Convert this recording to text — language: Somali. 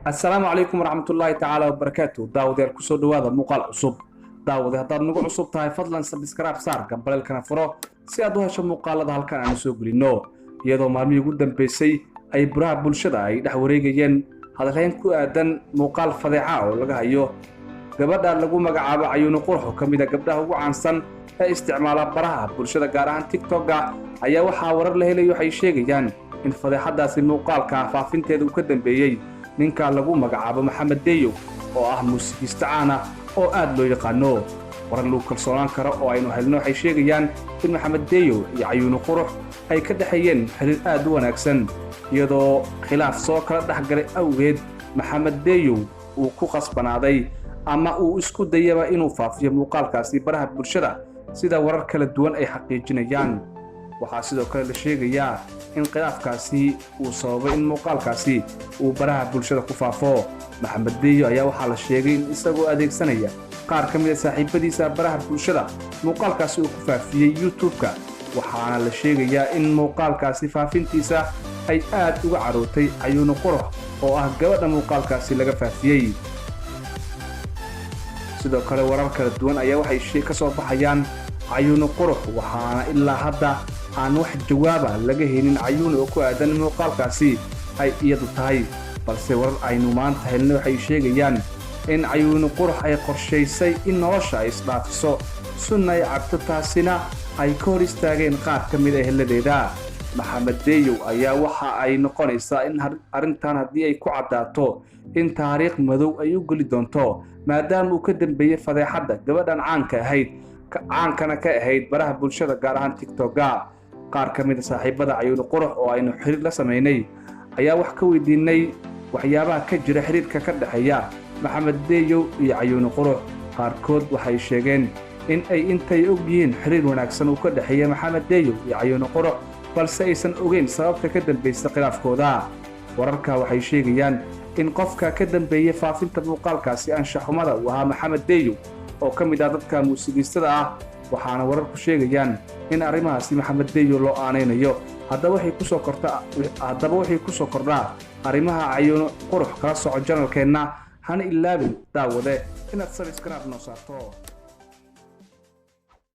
السلام عليكم ورحمة الله تعالى وبركاته داود يركسو دوادا مقال عصب داود هداد نقو عصب تاي فضلا سبسكرايب سار قبل الكنافرو si aad u hesho muuqaalada halkan aan soo gelino iyadoo maalmihii ugu dambeysay ay baraha bulshada ay dhex wareegayeen hadalhayn ku aadan muuqaal fadeexa oo laga hayo gabadha lagu magacaabo Cayuun Qurux oo kamid ah gabdhaha ugu caansan ee isticmaala baraha bulshada gaar ahaan TikTok-ga ayaa waxa warar la helayo waxay sheegayaan in fadeexadaasi muuqaalka faafinteedu ka dambeeyay ninka lagu magacaabo Maxamed Deyo oo ah muusikiiste caan ah oo aad loo yaqaano warar lagu kalsoonaan karo oo aynu helno waxay sheegayaan in Maxamed Deyo iyo Cayuun Qurux ay ka dhaxayeen xiriir aad u wanaagsan iyadoo khilaaf soo kala dhaxgalay awgeed Maxamed Deyo uu ku qasbanaaday ama uu isku dayaba inuu faafiyo muuqaalkaasi baraha bulshada sida warar kala duwan ay xaqiijinayaan waxaa sidoo kale la sheegayaa in khilaafkaasi uu sababay in muuqaalkaasi uu baraha bulshada ku faafo Maxamed Deyo ayaa waxaa la sheegay in isagoo adeegsanaya qaar ka mid ah saaxiibadiisa baraha bulshada muuqaalkaasi uu ku faafiyay YouTube-ka waxaana la sheegayaa in muuqaalkaasi faafintiisa ay aad uga carootay Cayuun Qurux oo ah gabadha muuqaalkaasi laga faafiyay sidoo kale warar kala duwan ayaa waxay ka soo baxayaan Cayuun Qurux waxaana ilaa hadda aan wax jawaab ah laga helin Cayuun oo ku aadan muuqaalkaasi ay iyadu tahay balse warar aynu maanta helno waxay sheegayaan in Cayuun Qurux ay qorshaysay in nolosha ay isdhaafiso sunnay cabto taasina ay ka hor istaageen qaar ka mid ah heladeeda Maxamed Deyo ayaa waxa ay noqonaysaa in arintan haddii ay ku cadaato in taariikh madow ay u geli doonto maadaama uu ka dambeeyay fadeexada gabadhan caankana ka ahayd baraha bulshada gaar ahaan TikTok-ga qaar ka mid ah saaxiibada Cayuun Qurux oo aynu xiriir la sameynay ayaa wax ka weydiinay waxyaabaha ka jira xiriirka ka dhaxeeya Maxamed Deyo iyo Cayuun Qurux qaarkood waxay sheegeen in ay intay og yihiin xiriir wanaagsan oo ka dhaxeeya Maxamed Deyo iyo Cayuun Qurux balse aysan ogeyn sababta ka dambaysa khilaafkooda wararka waxay sheegayaan in qofka ka dambeeyay faafinta muuqaalkaasi anshaxumada waa Maxamed Deyo oo ka mid ah dadka muusikiistada ah waxaana wararku sheegayaan in arrimahaasi Maxamed Deyo loo aaneynayo haddaba waxay ku soo kordhaa arrimaha Cayuun Qurux kala soco channelkeena hana ilaabin daawade inaad subscribe noo saarto